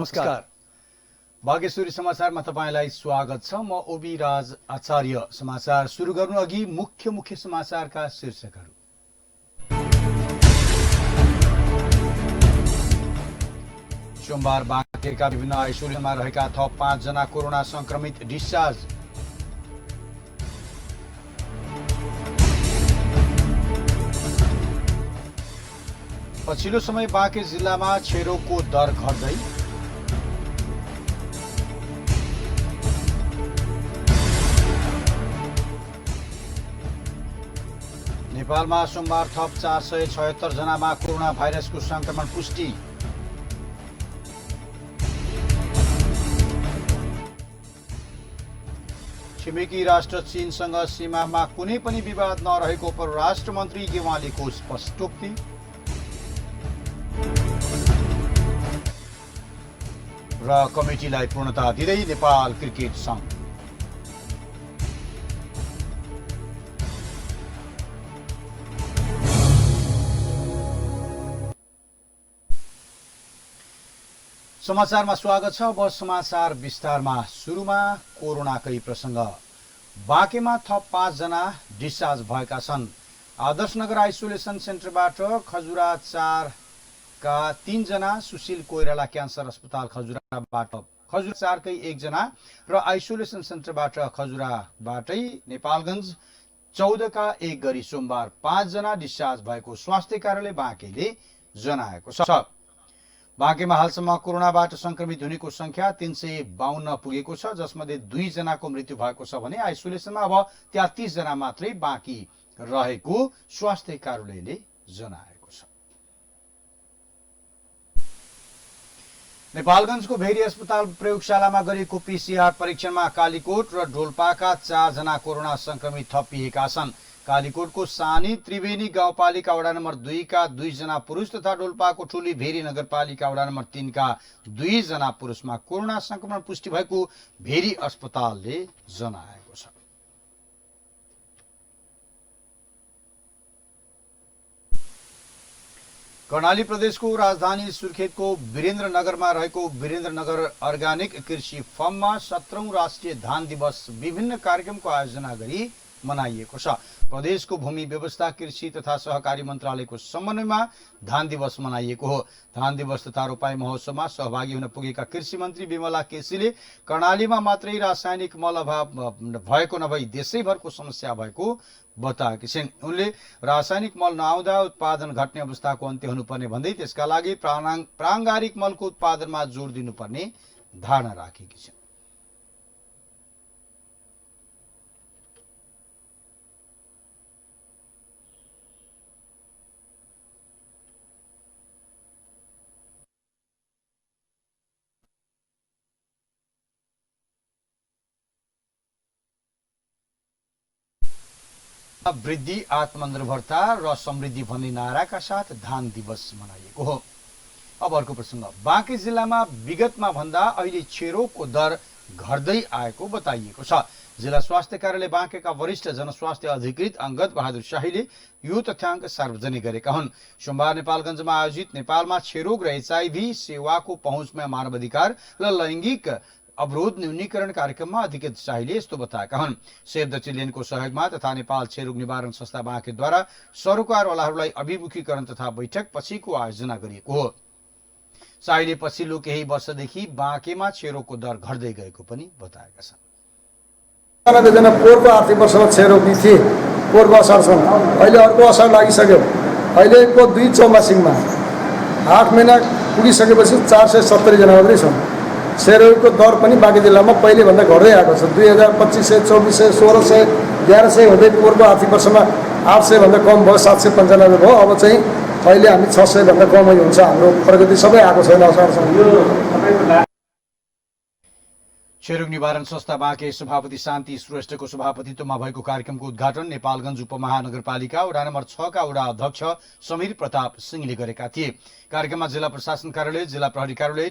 नमस्कार। बागेश्वरी समाचारमा तपाईलाई स्वागत छ। म ओबी राज आचार्य। समाचार सुरु गर्नु अघि मुख्य समाचारका शीर्षकहरू। सोमबार बाँकेका विभिन्न आइसोलेसनमा रहेका थप 5 जना कोरोना संक्रमित डिस्चार्ज। पछिल्लो समय बाँके जिल्लामा क्षयरोगको दर घट्दै। नेपालमा सोमबार थप 476 जनामा कोरोना भाइरसको संक्रमण पुष्टि। छिमेकी राष्ट्र चीनसँग सीमामा कुनै पनि विवाद नरहेको परराष्ट्र मन्त्री गेवालीको स्पष्टोक्ति। र कमिटीलाई पूर्णता दिँदै नेपाल क्रिकेट संघ। समाचारमा स्वागत छ। अब समाचार विस्तारमा। सुरुमा कोरोनाकै प्रसंग। बाँकेमा थप 5 जना डिस्चार्ज भएका छन्। आदर्शनगर आइसोलेसन सेन्टरबाट खजुरा 4 का 3 जना, सुशील कोइराला क्यान्सर अस्पताल खजुराबाट खजुरा 4 कै 1 जना र आइसोलेसन सेन्टरबाट खजुराबाटै नेपालगञ्ज 14 का 1 गरी सोमबार 5 जना डिस्चार्ज भएको स्वास्थ्य कार्यालय बाँकेले जनाएको छ। बाँकेमा हालसम्म कोरोनाबाट संक्रमित हुनेको संख्या 352 पुगेको छ, जसमध्ये 2 जनाको मृत्यु भएको छ भने आइसोलेसनमा अब 33 जना मात्रै बाँकी रहेको स्वास्थ्य कार्यालयले जनाएको छ। नेपालगञ्जको भेरी अस्पताल प्रयोगशालामा गरिएको पीसीआर परीक्षणमा कालीकोट र डोल्पाका 4 जना कोरोना संक्रमित थपिएका छन्। कालीकोटको सानी त्रिवेणी गाउँपालिका वडा नम्बर 2 का 2 जना पुरुष तथा डोल्पाको ठुली भेरी नगरपालिका वडा नम्बर 3 का 2 जना पुरुषमा कोरोना संक्रमण पुष्टि भएको भेरी अस्पतालले जनाएको छ। कर्णाली प्रदेशको राजधानी सुर्खेतको वीरेन्द्रनगरमा रहेको वीरेन्द्रनगर अर्गानिक कृषि फर्ममा 17औं राष्ट्रिय धान दिवस विभिन्न कार्यक्रमको आयोजना गरी मनाइएको छ। प्रदेशको भूमि व्यवस्था, कृषि तथा सहकारी मन्त्रालयको समन्वयमा धान दिवस मनाइएको हो। धान दिवस तथा रोपाई महोत्सवमा सहभागी हुन पुगेका कृषि मन्त्री विमला केसीले कर्णालीमा मात्रै रासायनिक मल अभाव भएको नभई देशैभरको समस्या भएको बताएकी छिन्। उनले रासायनिक मल नआउँदा उत्पादन घट्ने अवस्थाको अन्त्य हुनुपर्ने भन्दै त्यसका लागि प्राङ्गारिक मलको उत्पादनमा जोड दिनुपर्ने धारणा राखेकी छिन्। वृद्धि, आत्मनिर्भरता र समृद्धि भन्ने नाराका साथ धान दिवस मनाइएको हो। अब अर्को प्रसंग। बाँके जिल्लामा विगतमा भन्दा अहिले क्षयरोगको दर घट्दै आएको बताइएको छ। जिल्ला स्वास्थ्य कार्यालय बाँकेका वरिष्ठ जनस्वास्थ्य अधिकृत अंगद बहादुर शाहीले यो तथ्याङ्क सार्वजनिक गरेका हुन्। सोमबार नेपालगञ्जमा आयोजित नेपालमा क्षयरोग र एचआईभी सेवाको पहुँचमा मानवाधिकार र लैंगिक अवरोध न्यूनीकरण कार्यक्रममा अधिकृत शाहीले यस्तो बताएका हुन्। सेभ द चिल्ड्रेनको सहयोगमा तथा नेपाल क्षयरोग निवारण संस्था बाँकेद्वारा सरोकारवालाहरूलाई अभिमुखीकरण तथा बैठक पछिको आयोजना गरिएको हो। शाहीले पछिल्लो केही वर्षदेखि बाँकेमा क्षयरोगको दर घट्दै गएको पनि बताएका छन्। 90 जना पोहोरको आर्थिक वर्षमा क्षयरोगी थिए, पोहोरको असारसम्म। अहिले अर्को असार लागिसक्यो। अहिलेको 2 चौमासिङमा 8 महिना पुगिसकेपछि 470 जना मात्रै छन्। क्षयरोगीको दर पनि बाँके जिल्लामा पहिलेभन्दा घट्दै आएको छ। 2025, 2400, 1600, 1100 हुँदै पोहोरको आर्थिक वर्षमा 800 भन्दा कम भयो, 795 भयो। अब चाहिँ अहिले हामी 600 भन्दा कमै हुन्छ। हाम्रो प्रगति सबै आएको छैन असारसम्म। क्षयरोग निवारण संस्था बाँके सभापति शान्ति श्रेष्ठको सभापतित्वमा भएको कार्यक्रमको उद्घाटन नेपालगञ्ज उपमहानगरपालिका वडा नम्बर 6 का वडा अध्यक्ष समीर प्रताप सिंहले गरेका थिए। कार्यक्रममा जिल्ला प्रशासन कार्यालय, जिल्ला प्रहरी कार्यालय,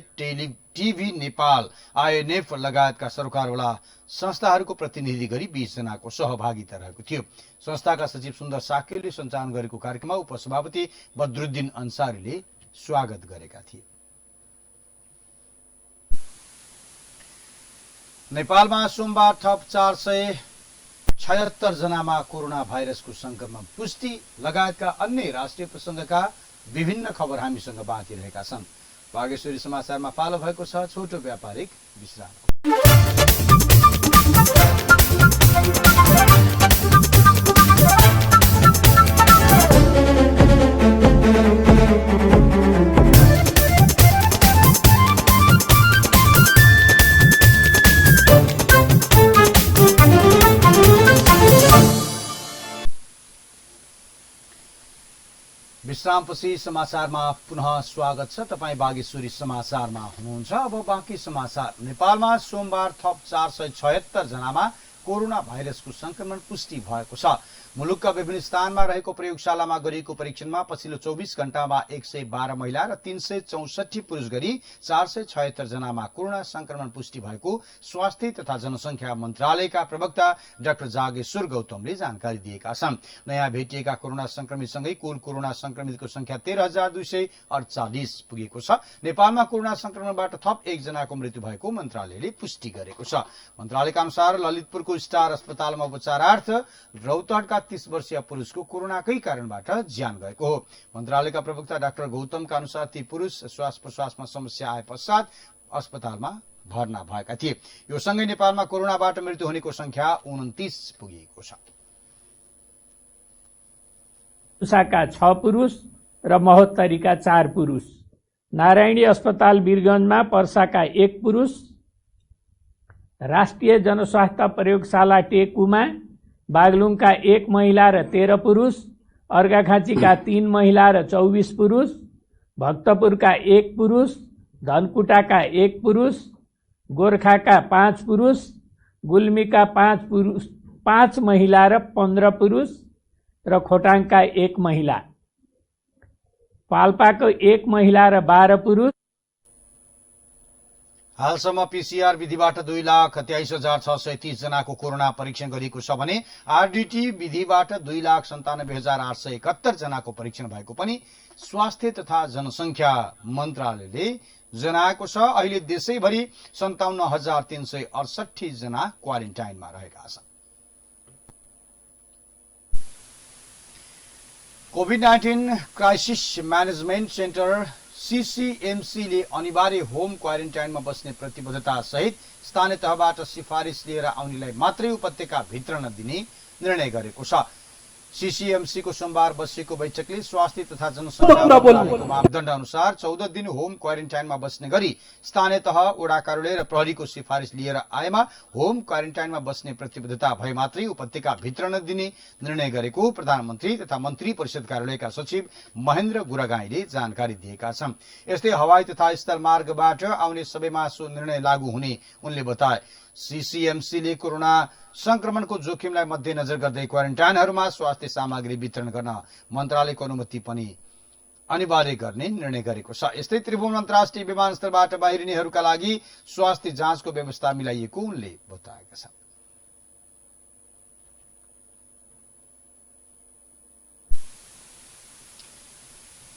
टिभी नेपाल, आईएनएफ लगायतका सरकारवाला संस्थाहरूको प्रतिनिधि गरी 20 जनाको सहभागिता रहेको थियो। संस्थाका सचिव सुन्दर साक्यले सञ्चालन गरेको कार्यक्रममा उपसभापति बद्रुद्दिन अन्सारीले स्वागत गरेका थिए। नेपालमा सोमबार थप 476 जनामा कोरोना भाइरसको संक्रमण पुष्टि लगायतका अन्य राष्ट्रिय प्रसंगका विभिन्न खबर हामीसँग बाँकी रहेका छन्। बागेश्वरी समाचारमा पालो भएको छ छोटो व्यापारिक विश्राम। विश्रामपछि समाचारमा पुनः स्वागत छ। तपाईं बागेश्वरी समाचारमा हुनुहुन्छ। अब बाँकी समाचार। नेपालमा सोमबार थप 476 जनामा कोरोना भाइरसको संक्रमण पुष्टि भएको छ। मुलुकका विभिन्न स्थानमा रहेको प्रयोगशालामा गरिएको परीक्षणमा पछिल्लो 24 घण्टामा 112 महिला र 364 पुरुष गरी 476 जनामा कोरोना संक्रमण पुष्टि भएको स्वास्थ्य तथा जनसंख्या मन्त्रालयका प्रवक्ता डाक्टर जागेश्वर गौतमले जानकारी दिएका छन्। नयाँ भेटिएका कोरोना संक्रमितसँगै कुल कोरोना संक्रमितको संख्या 13,248 पुगेको छ। नेपालमा कोरोना संक्रमणबाट थप 1 जनाको मृत्यु भएको मन्त्रालयले पुष्टि गरेको छ। मन्त्रालयका अनुसार ललितपुरको स्टार अस्पतालमा उपचारार्थ रौतहटका 30 वर्षीय पुरुषको कोरोनाकै कारणबाट ज्यान गएको हो। मन्त्रालयका प्रवक्ता डाक्टर गौतमका अनुसार ती पुरुष श्वास प्रश्वासमा समस्या आए पश्चात अस्पतालमा भर्ना भएका थिए। यो सँगै नेपालमा कोरोनाबाट मृत्यु हुनेको संख्या 29 पुगेको छ। का 6 पुरुष र महोत्तरीका 4 पुरुष, नारायणी अस्पताल वीरगञ्जमा पर्साका 1 पुरुष, राष्ट्रिय जनस्वास्थ्य प्रयोगशाला टेकुमा बागलुङका 1 महिला र 13 पुरुष, अर्घाखाँचीका 3 महिला र 24 पुरुष, भक्तपुरका 1 पुरुष, धनकुटाका 1 पुरुष, गोर्खाका 5 पुरुष, गुल्मीका 5 पुरुष, 5 महिला र 15 पुरुष र खोटाङका 1 महिला, पाल्पाको 1 महिला र 12 पुरुष। हालसम्म पीसीआर विधिबाट 2,23,630 जनाको कोरोना परीक्षण गरिएको छ भने आरडीटी विधिबाट 2,97,871 जनाको परीक्षण भएको पनि स्वास्थ्य तथा जनसंख्या मन्त्रालयले जनाएको छ। अहिले देशैभरि 57,368 जना क्वारेन्टाइनमा रहेका छन्। कोभिड-19 क्राइसिस म्यानेजमेन्ट सेन्टर सीसीएमसीले अनिवार्य होम क्वारेन्टाइनमा बस्ने प्रतिबद्धता सहित स्थानीय तहबाट सिफारिस लिएर आउनेलाई मात्रै उपत्यका भित्र नदिने निर्णय गरेको छ। सीसीएमसी को सोमबार बसेको बैठकले स्वास्थ्य तथा जनसंख्या मन्त्रालयको मापदण्ड अनुसार 14 दिन होम क्वारेन्टाइनमा बस्ने गरी स्थानीय तह, वडा कार्यालय र प्रहरीको सिफारिस लिएर आएमा होम क्वारेन्टाइनमा बस्ने प्रतिबद्धता भए मात्रै उपत्यका भित्र नदिने निर्णय गरेको प्रधानमन्त्री तथा मन्त्री परिषद कार्यालयका सचिव महेन्द्र गुरागाईले जानकारी दिएका छन्। यस्तै हवाई तथा स्थल मार्गबाट आउने सबैमा सो निर्णय लागू हुने उनले बताए। सीसीएमसीले कोरोना संक्रमणको जोखिमलाई मध्यनजर गर्दै क्वारेन्टाइनहरूमा स्वास्थ्य सामग्री वितरण गर्न मन्त्रालयको अनुमति पनि अनिवार्य गर्ने निर्णय गरेको छ। यस्तै त्रिभुवन अन्तर्राष्ट्रिय विमानस्थलबाट बाहिरिनेहरूका लागि स्वास्थ्य जाँचको व्यवस्था मिलाइएको उनले बताएका छन्।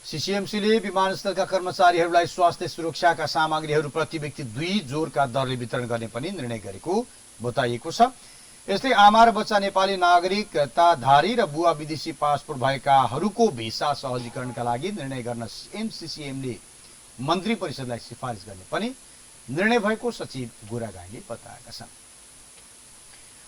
सीसीएमसीले विमानस्थलका कर्मचारीहरूलाई स्वास्थ्य सुरक्षाका सामग्रीहरू प्रति व्यक्ति 2 जोरका दरले वितरण गर्ने पनि निर्णय गरेको बताइएको छ। यस्तै आमा र बच्चा नेपाली नागरिकताधारी र बुवा विदेशी पासपोर्ट भएकाहरूको भिसा सहजीकरणका लागि निर्णय गर्न एमसीसीएमले मन्त्री परिषदलाई सिफारिस गर्ने पनि निर्णय भएको सचिव गुरागाईले बताएका छन्।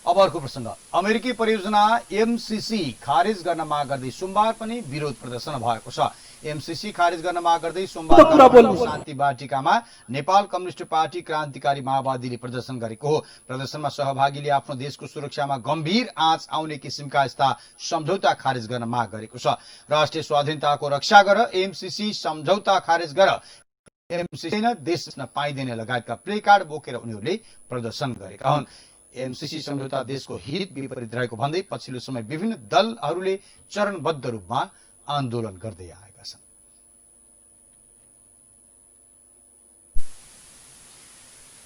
अब अर्को प्रसंग। अमेरिकी परियोजना एमसीसी खारेज गर्न माग गर्दै सोमबार पनि विरोध प्रदर्शन भएको छ। एमसीसी खारेज गर्न माग गर्दै सोमबार शान्ति वाटिकामा नेपाल कम्युनिस्ट पार्टी क्रान्तिकारी माओवादीले प्रदर्शन गरेको हो। प्रदर्शनमा सहभागीले आफ्नो देशको सुरक्षामा गम्भीर आँच आउने किसिमका यस्ता सम्झौता खारेज गर्न माग गरेको छ। राष्ट्रिय स्वाधीनताको रक्षा गर, एमसीसी सम्झौता खारेज गर, एमसीसी देश पाइँदैन लगायतका प्ले कार्ड बोकेर उनीहरूले प्रदर्शन गरेका हुन्। एमसीसी सम्झौता देशको हित विपरीत रहेको भन्दै पछिल्लो समय विभिन्न दलहरूले चरणबद्ध रूपमा आन्दोलन गर्दै आएका छन्।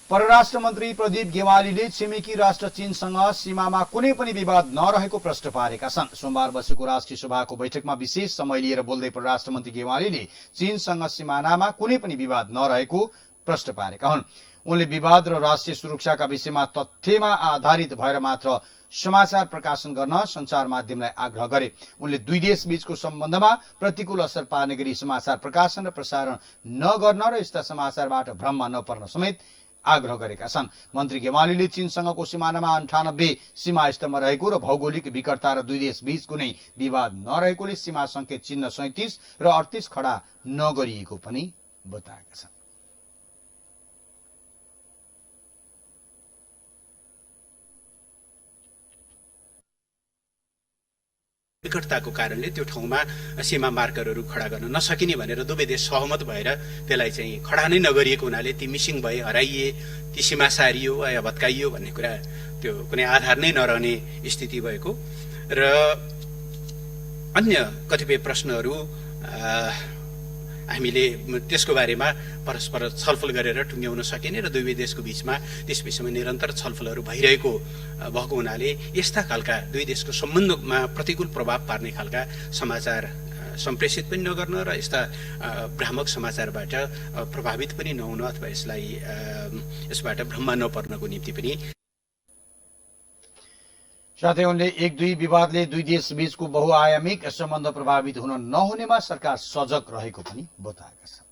परराष्ट्र मन्त्री प्रदीप गेवालीले छिमेकी राष्ट्र चीनसँग सीमामा कुनै पनि विवाद नरहेको प्रश्न पारेका छन्। सोमबार बसेको राष्ट्रिय सभाको बैठकमा विशेष समय लिएर बोल्दै परराष्ट्र मन्त्री गेवालीले चीनसँग सीमानामा कुनै पनि विवाद नरहेको प्रश्न पारेका हुन्। उनले विवाद र राष्ट्रिय सुरक्षाका विषयमा तथ्यमा आधारित भएर मात्र समाचार प्रकाशन गर्न सञ्चार माध्यमलाई आग्रह गरे। उनले दुई देश बीचको सम्बन्धमा प्रतिकूल असर पार्ने गरी समाचार प्रकाशन र प्रसारण नगर्न र यस्ता समाचारबाट भ्रममा नपर्न समेत आग्रह गरेका छन्। मन्त्री गेवालीले चीनसँगको सिमानामा 98 सीमा स्तरमा रहेको र भौगोलिक विकटता र दुई देश बीच कुनै विवाद नरहेकोले सीमा संकेत चिन्ह 37 र 38 खडा नगरिएको पनि बताएका छन्। विकटताको कारणले त्यो ठाउँमा सीमा मार्करहरू खडा गर्न नसकिने भनेर दुवै देश सहमत भएर त्यसलाई चाहिँ खडा नै नगरिएको हुनाले ती मिसिङ भए, हराइए, ती सीमा सारियो या भत्काइयो भन्ने कुरा त्यो कुनै आधार नै नरहने स्थिति भएको र अन्य कतिपय प्रश्नहरू हामीले त्यसको बारेमा परस्पर छलफल गरेर टुङ्ग्याउन सकिने र दुवै देशको बीचमा त्यस विषयमा निरन्तर छलफलहरू भइरहेको भएको हुनाले यस्ता खालका दुई देशको सम्बन्धमा प्रतिकूल प्रभाव पार्ने खालका समाचार सम्प्रेषित पनि नगर्न र यस्ता भ्रामक समाचारबाट प्रभावित पनि नहुन अथवा यसबाट भ्रममा नपर्नको निम्ति पनि साथै उनले 1-2 विवादले दुई देश बीचको बहुआयामिक सम्बन्ध प्रभावित हुन नहुनेमा सरकार सजग रहेको पनि बताएका छन्।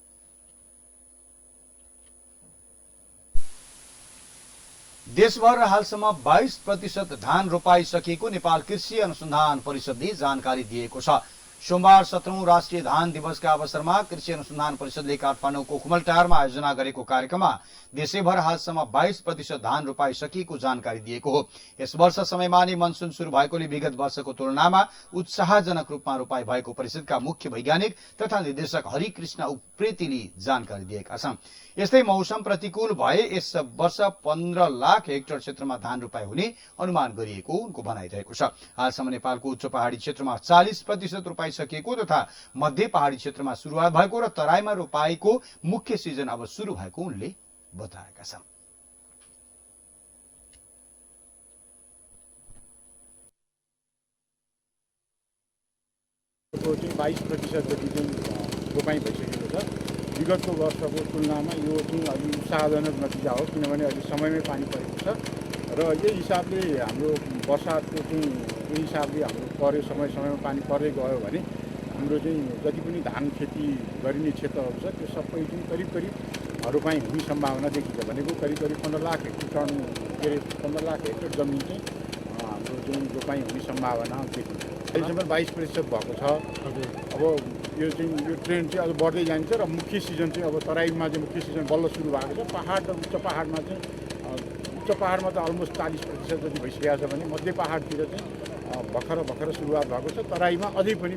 देशभर हालसम्म 22% धान रोपाइसकेको नेपाल कृषि अनुसन्धान परिषदले जानकारी दिएको छ। सोमबार 17औं राष्ट्रिय धान दिवसका अवसरमा कृषि अनुसन्धान परिषदले काठमाडौँको खुमलटारमा आयोजना गरेको कार्यक्रममा देशैभर हालसम्म 22% धान रोपाइसकिएको जानकारी दिएको हो। यस वर्ष समयमा नै मनसुन शुरू भएकोले विगत वर्षको तुलनामा उत्साहजनक रूपमा रोपाई भएको परिषदका मुख्य वैज्ञानिक तथा निर्देशक हरिकृष्ण उप्रेतीले जानकारी दिएका छन्। यस्तै मौसम प्रतिकूल भए यस वर्ष 15 लाख हेक्टर क्षेत्रमा धान रोपाई हुने अनुमान गरिएको उनको भनाइरहेको छ। हालसम्म नेपालको उच्च पहाडी क्षेत्रमा 40% रोपाइसकिएको तथा मध्य पहाडी क्षेत्रमा सुरुवात भएको र तराईमा रोपाईको मुख्य सिजन अब सुरु भएको उनले बताएका छन्। चाहिँ 22% जति चाहिँ रोपाइँ भइसकेको छ। विगतको वर्षको तुलनामा यो चाहिँ अलि उत्साहजनक नतिजा हो, किनभने अहिले समयमै पानी परेको छ र यही हिसाबले हाम्रो वर्षाको चाहिँ यही हिसाबले हाम्रो पर्यो समयमा पानी पर्दै गयो भने हाम्रो चाहिँ जति पनि धान खेती गरिने क्षेत्रहरू छ त्यो सबै चाहिँ करिब रोपाइँ हुने सम्भावना देखिन्छ। भनेको करिब 15 लाख हेक्टर 15 लाख हेक्टर जमिन चाहिँ हाम्रो चाहिँ रोपाइँ हुने सम्भावना देखिन्छ। अहिलेसम्म 22% भएको छ। अब यो चाहिँ यो ट्रेन्ड चाहिँ अझ बढ्दै जान्छ र मुख्य सिजन चाहिँ अब तराईमा चाहिँ मुख्य सिजन बल्ल सुरु भएको छ। पहाड र उच्च पहाडमा चाहिँ उच्च पहाडमा त अलमोस्ट 40% जति भइसकेको छ भने मध्य पहाडतिर चाहिँ भर्खर सुरुवात भएको छ। तराईमा अझै पनि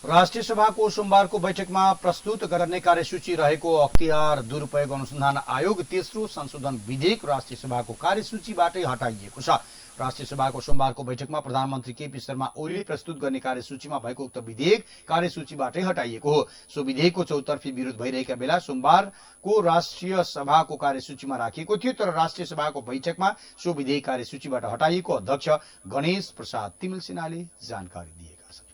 राष्ट्रिय सभाको सोमबारको बैठकमा प्रस्तुत गर्ने कार्यसूची रहेको अख्तियार दुरुपयोग अनुसन्धान आयोग तेस्रो संशोधन विधेयक राष्ट्रिय सभाको कार्यसूचीबाटै हटाइएको छ। राष्ट्रिय सभाको सोमबारको बैठकमा प्रधानमन्त्री केपी शर्मा ओलीले प्रस्तुत गर्ने कार्यसूचीमा भएको उक्त विधेयक कार्यसूचीबाटै हटाइएको हो। सो विधेयकको चौतर्फी विरोध भइरहेका बेला सोमबारको राष्ट्रिय सभाको कार्यसूचीमा राखिएको थियो, तर राष्ट्रिय सभाको बैठकमा सो विधेयक कार्यसूचीबाट हटाइएको अध्यक्ष गणेश प्रसाद तिमिल सिन्हाले जानकारी दिएका छन्।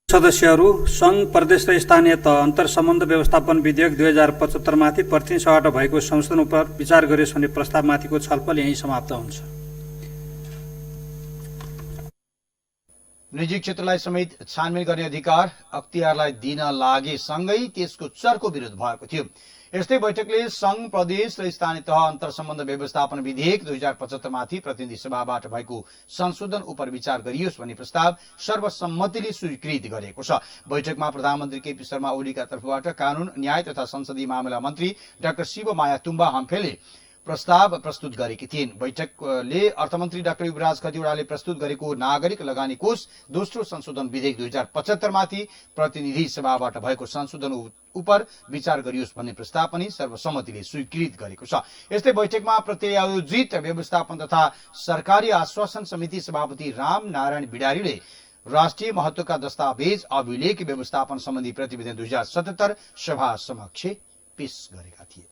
सदस्यहरू संघ, प्रदेश र स्थानीय तह अन्तर्सम्बन्ध व्यवस्थापन विधेयक 2075 माथि प्रतिनिधि सभाबाट भएको संशोधन उप विचार गरियोस् भन्ने प्रस्तावमाथिको छलफल यही समाप्त हुन्छ। निजी क्षेत्रलाई समेत छानबिन गर्ने अधिकार अख्तियारलाई दिन लागेसँगै त्यसको चर्को विरोध भएको थियो। यस्तै बैठकले संघ, प्रदेश र स्थानीय तह अन्तर्सम्बन्ध व्यवस्थापन विधेयक 2075 माथि प्रतिनिधि सभाबाट भएको संशोधन उप विचार गरियोस् भन्ने प्रस्ताव सर्वसम्मतिले स्वीकृत गरेको छ। बैठकमा प्रधानमन्त्री केपी शर्मा ओलीका तर्फबाट कानून, न्याय तथा संसदीय मामला मन्त्री डाक्टर शिवमाया तुम्बा हम्फेले प्रस्ताव प्रस्तुत गरेकी थिइन्। बैठकले अर्थमन्त्री डाक्टर युवराज खतिवड़ाले प्रस्तुत गरेको नागरिक लगानी कोष दोस्रो संशोधन विधेयक 2075 माथि प्रतिनिधि सभाबाट भएको संशोधन उप विचार गरियोस् भन्ने प्रस्ताव पनि सर्वसम्मतिले स्वीकृत गरेको छ। यस्तै बैठकमा प्रत्यायोजित व्यवस्थापन तथा सरकारी आश्वासन समिति सभापति राम नारायण बिडारीले राष्ट्रिय महत्वका दस्तावेज अभिलेख व्यवस्थापन सम्बन्धी प्रतिवेदन 2077 सभा समक्ष पेश गरेका थिए।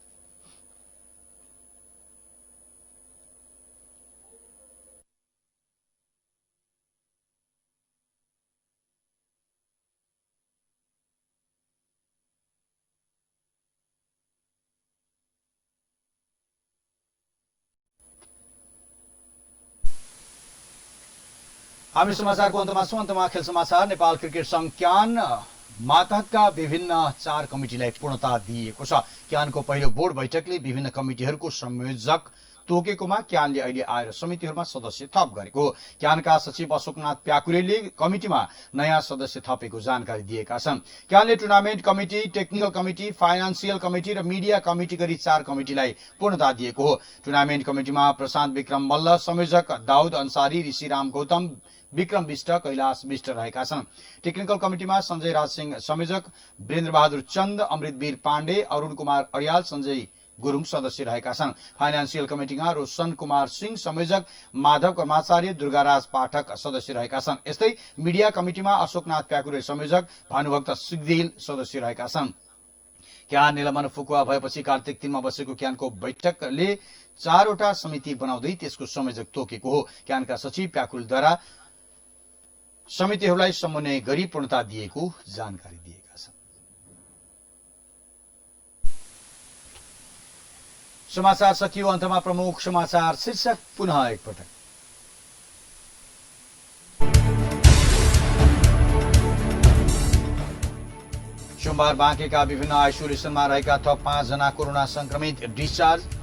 हामी समाचारको अन्तमा खेल समाचार। नेपाल क्रिकेट संघ क्यान मातहतका विभिन्न 4 कमिटीलाई पूर्णता दिएको छ। क्यानको पहिलो बोर्ड बैठकले विभिन्न कमिटीहरूको संयोजक तोकेकोमा क्यानले अहिले आएर समितिहरूमा सदस्य थप गरेको हो। क्यानका सचिव अशोकनाथ प्याकुरेले कमिटीमा नयाँ सदस्य थपेको जानकारी दिएका छन्। क्यानले tournament committee, technical committee, financial committee र मिडिया कमिटी गरी 4 कमिटीलाई पूर्णता दिएको हो। टुर्नामेन्ट कमिटीमा प्रशान्त विक्रम मल्ल, संयोजक दाउद अन्सारी, ऋषिराम गौतम, विक्रम विष्ट, कैलाश विष्ट रहेका छन्। टेक्निकल कमिटीमा संजय राज सिंह संयोजक, वीरेन्द्र बहादुर चन्द, अमृतवीर पाण्डे, अरुण कुमार अरियाल, संजय गुरुङ सदस्य रहेका छन्। फाइनान्सियल कमिटीमा रोशन कुमार सिंह संयोजक, माधव कर्माचार्य, दुर्गाराज पाठक सदस्य रहेका छन्। यस्तै मिडिया कमिटीमा अशोकनाथ प्याकुरे संयोजक, भानुभक्त सिग्देल सदस्य रहेका छन्। क्यान निलम्बन फुकुवा भएपछि कार्तिक 3मा बसेको क्यानको बैठकले 4वटा समिति बनाउँदै त्यसको संयोजक तोकेको हो। क्यानका सचिव प्याकुलद्वारा समितिहरूलाई समन्वय गरी पूर्णता दिएको जानकारी दिएका छन्। समाचार सकियो। अन्तमा प्रमुख समाचार शीर्षक पुनः एकपटक। सोमबार बाँकेका विभिन्न आइसोलेसनमा रहेका थप 5 जना कोरोना संक्रमित डिस्चार्ज।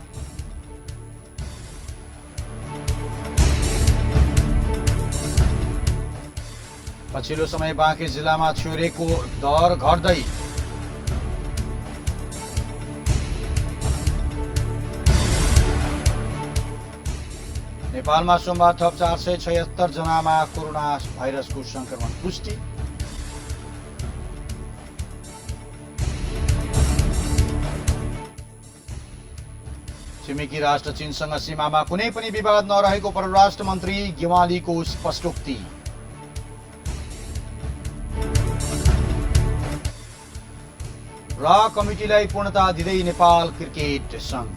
पछिल्लो समय बाँके जिल्लामा छोरेको दर घट्दै। नेपालमा सोमबार थप 476 जनामा कोरोना भाइरसको संक्रमण पुष्टि। छिमेकी राष्ट्र चीनसँग सीमामा कुनै पनि विवाद नरहेको परराष्ट्र मन्त्री गेवालीको स्पष्टोक्ति। र कमिटीलाई पूर्णता दिँदै नेपाल क्रिकेट संघ।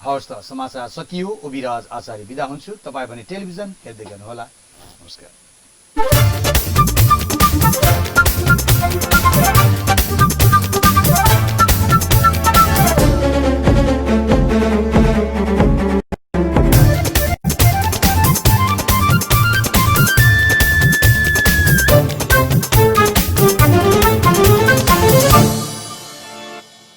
हवस् त, समाचार सकियो। ओबिराज आचार्य बिदा हुन्छु। तपाईँ भने टेलिभिजन हेर्दै गर्नुहोला। नमस्कार।